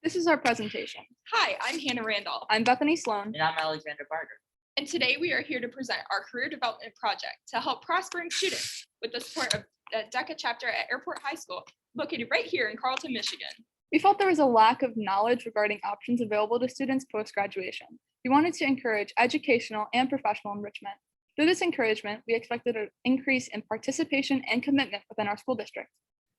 This is our presentation. Hi, I'm Hannah Randall, I'm Bethany Sloan. And I'm Alexander Barger. and today we are here to present our career development project to help prospering students with the support of the DECA chapter at Airport High School, located right here in Carleton, Michigan. We felt there was a lack of knowledge regarding options available to students post-graduation. We wanted to encourage educational and professional enrichment. Through this encouragement, we expected an increase in participation and commitment within our school district.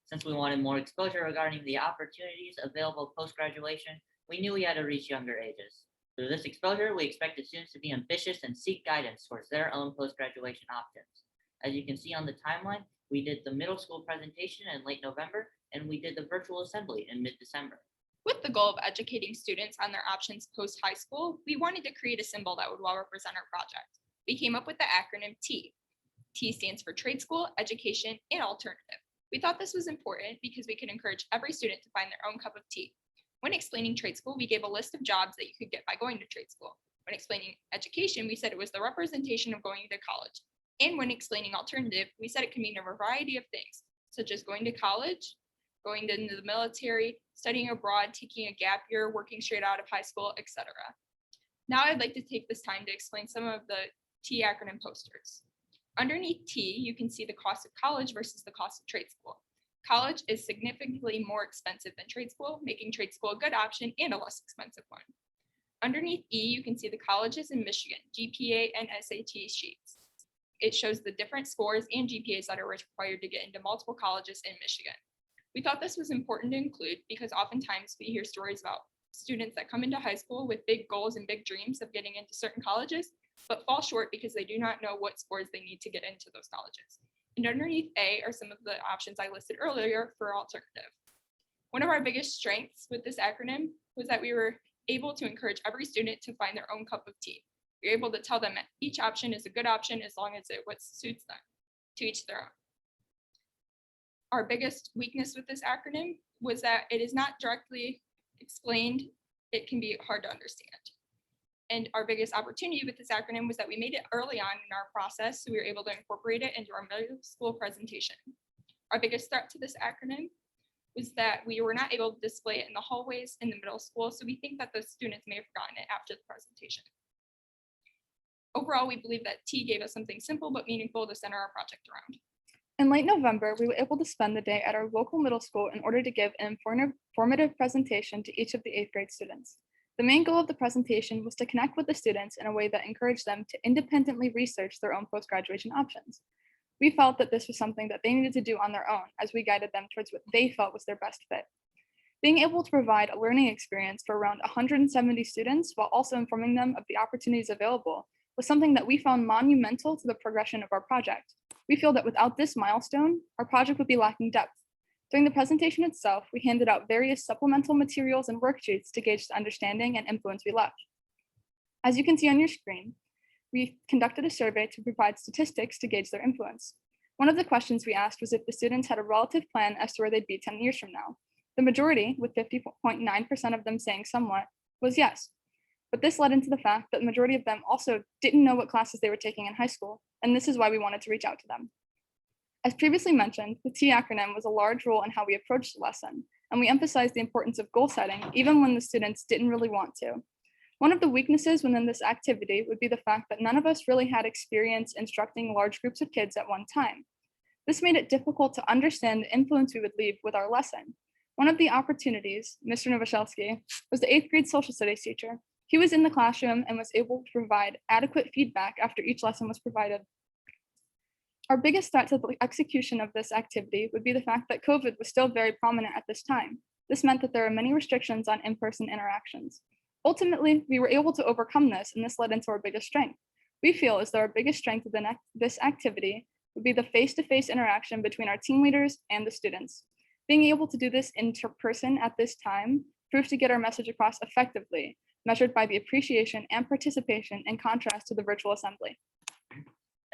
Since we wanted more exposure regarding the opportunities available post-graduation, we knew we had to reach younger ages. Through this exposure, we expected students to be ambitious and seek guidance towards their own post-graduation options. As you can see on the timeline, we did the middle school presentation in late November, and we did the virtual assembly in mid-December. With the goal of educating students on their options post-high school, we wanted to create a symbol that would well represent our project. We came up with the acronym T. T stands for Trade School, Education, and Alternative. We thought this was important because we could encourage every student to find their own cup of tea. When explaining trade school, we gave a list of jobs that you could get by going to trade school. When explaining education, we said it was the representation of going to college. And when explaining alternative, we said it could mean a variety of things, such as going to college, going into the military, studying abroad, taking a gap year, working straight out of high school, etc. Now I'd like to take this time to explain some of the T acronym posters. Underneath T, you can see the cost of college versus the cost of trade school. College is significantly more expensive than trade school, making trade school a good option and a less expensive one. Underneath E, you can see the colleges in Michigan, GPA and SAT sheets. It shows the different scores and GPAs that are required to get into multiple colleges in Michigan. We thought this was important to include because oftentimes we hear stories about students that come into high school with big goals and big dreams of getting into certain colleges, but fall short because they do not know what scores they need to get into those colleges. And underneath A are some of the options I listed earlier for alternative. One of our biggest strengths with this acronym was that we were able to encourage every student to find their own cup of tea. We were able to tell them that each option is a good option as long as it what suits them, to each their own. Our biggest weakness with this acronym was that it is not directly explained. It can be hard to understand. And our biggest opportunity with this acronym was that we made it early on in our process, so we were able to incorporate it into our middle school presentation. Our biggest threat to this acronym was that we were not able to display it in the hallways in the middle school, so we think that the students may have forgotten it after the presentation. Overall, we believe that T gave us something simple but meaningful to center our project around. In late November, we were able to spend the day at our local middle school in order to give an informative presentation to each of the 8th grade students. The main goal of the presentation was to connect with the students in a way that encouraged them to independently research their own post-graduation options. We felt that this was something that they needed to do on their own as we guided them towards what they felt was their best fit. Being able to provide a learning experience for around 170 students while also informing them of the opportunities available was something that we found monumental to the progression of our project. We feel that without this milestone, our project would be lacking depth. During the presentation itself, we handed out various supplemental materials and worksheets to gauge the understanding and influence we left. As you can see on your screen, we conducted a survey to provide statistics to gauge their influence. One of the questions we asked was if the students had a relative plan as to where they'd be 10 years from now. The majority, with 50.9% of them saying somewhat, was yes. But this led into the fact that the majority of them also didn't know what classes they were taking in high school, and this is why we wanted to reach out to them. As previously mentioned, the T acronym was a large role in how we approached the lesson, and we emphasized the importance of goal setting even when the students didn't really want to. One of the weaknesses within this activity would be the fact that none of us really had experience instructing large groups of kids at one time. This made it difficult to understand the influence we would leave with our lesson. One of the opportunities, Mr. Novoselsky, was the 8th grade social studies teacher. He was in the classroom and was able to provide adequate feedback after each lesson was provided. Our biggest threat to the execution of this activity would be the fact that COVID was still very prominent at this time. This meant that there were many restrictions on in-person interactions. Ultimately, we were able to overcome this, and this led into our biggest strength. We feel as though our biggest strength of this activity would be the face-to-face interaction between our team leaders and the students. Being able to do this in person at this time proved to get our message across effectively, measured by the appreciation and participation in contrast to the virtual assembly.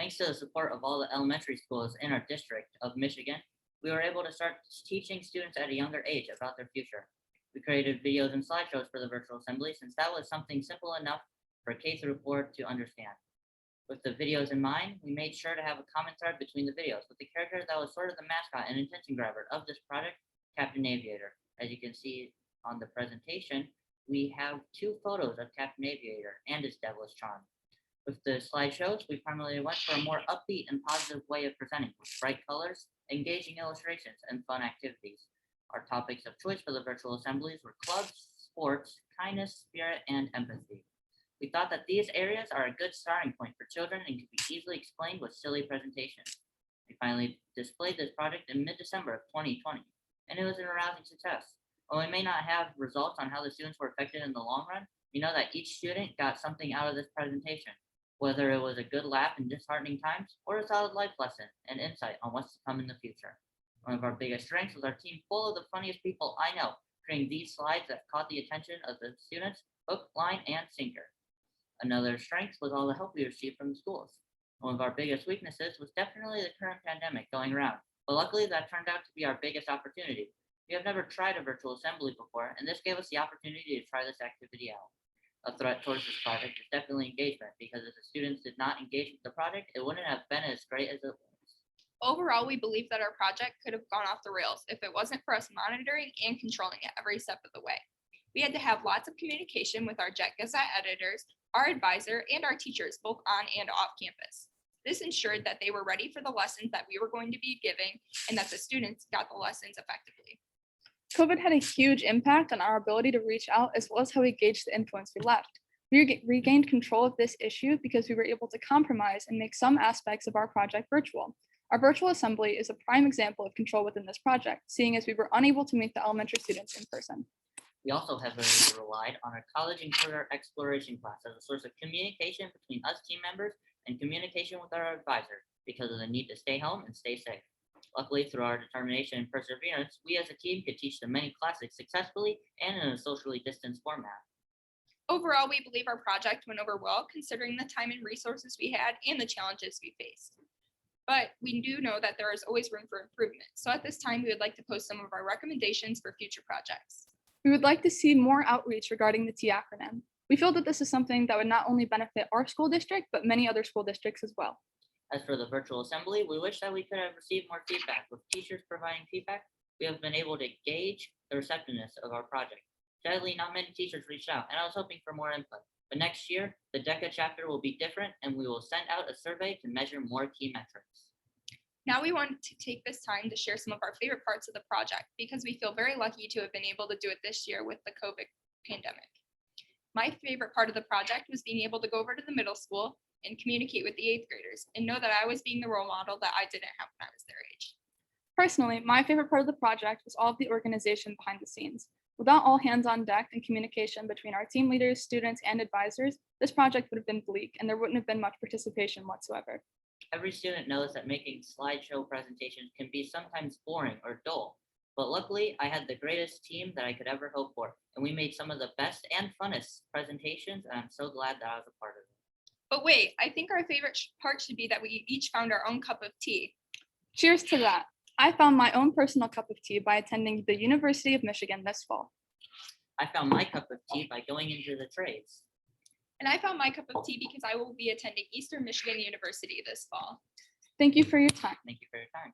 Thanks to the support of all the elementary schools in our district of Michigan, we were able to start teaching students at a younger age about their future. We created videos and slideshows for the virtual assembly since that was something simple enough for K through 4 to understand. With the videos in mind, we made sure to have a common thread between the videos with the character that was sort of the mascot and attention grabber of this project, Captain Aviator. As you can see On the presentation, we have 2 photos of Captain Aviator and his devilish charm. With the slideshows, we primarily went for a more upbeat and positive way of presenting with bright colors, engaging illustrations, and fun activities. Our topics of choice for the virtual assemblies were clubs, sports, kindness, spirit, and empathy. We thought that these areas are a good starting point for children and could be easily explained with silly presentations. We finally displayed this project in mid-December of 2020, and it was an arousing success. While we may not have results on how the students were affected in the long run, we know that each student got something out of this presentation, whether it was a good laugh in disheartening times or a solid life lesson and insight on what's to come in the future. One of our biggest strengths was our team full of the funniest people I know, creating these slides that caught the attention of the students, hook, line, and sinker. Another strength was all the help we received from the schools. One of our biggest weaknesses was definitely the current pandemic going around, but luckily that turned out to be our biggest opportunity. We have never tried a virtual assembly before, and this gave us the opportunity to try this activity out. A threat towards this project is definitely engagement, because if the students did not engage with the project, it wouldn't have been as great as it was. Overall, we believe that our project could have gone off the rails if it wasn't for us monitoring and controlling it every step of the way. We had to have lots of communication with our Jet Gazette editors, our advisor, and our teachers, both on and off campus. This ensured that they were ready for the lessons that we were going to be giving and that the students got the lessons effectively. COVID had a huge impact on our ability to reach out, as well as how we gauged the influence we left. We regained control of this issue because we were able to compromise and make some aspects of our project virtual. Our virtual assembly is a prime example of control within this project, seeing as we were unable to meet the elementary students in person. We also heavily relied on our college and career exploration class as a source of communication between us team members and communication with our advisor because of the need to stay home and stay safe. Luckily, through our determination and perseverance, we as a team could teach the many classics successfully and in a socially distanced format. Overall, we believe our project went over well, considering the time and resources we had and the challenges we faced. But we do know that there is always room for improvement. So at this time, we would like to post some of our recommendations for future projects. We would like to see more outreach regarding the T acronym. We feel that this is something that would not only benefit our school district, but many other school districts as well. As for the virtual assembly, we wish that we could have received more feedback. With teachers providing feedback, we have been able to gauge the receptiveness of our project. Sadly, not many teachers reached out, and I was hoping for more input. But next year, the DECA chapter will be different, and we will send out a survey to measure more key metrics. Now we want to take this time to share some of our favorite parts of the project because we feel very lucky to have been able to do it this year with the COVID pandemic. My favorite part of the project was being able to go over to the middle school and communicate with the 8th graders and know that I was being the role model that I didn't have when I was their age. Personally, my favorite part of the project was all of the organization behind the scenes. Without all hands on deck and communication between our team leaders, students, and advisors, this project would have been bleak and there wouldn't have been much participation whatsoever. Every student knows that making slideshow presentations can be sometimes boring or dull, but luckily I had the greatest team that I could ever hope for, and we made some of the best and funnest presentations, and I'm so glad that I was a part of it. But wait, I think our favorite part should be that we each found our own cup of tea. Cheers to that. I found my own personal cup of tea by attending the University of Michigan this fall. I found my cup of tea by going into the trades. And I found my cup of tea because I will be attending Eastern Michigan University this fall. Thank you for your time. Thank you for your time.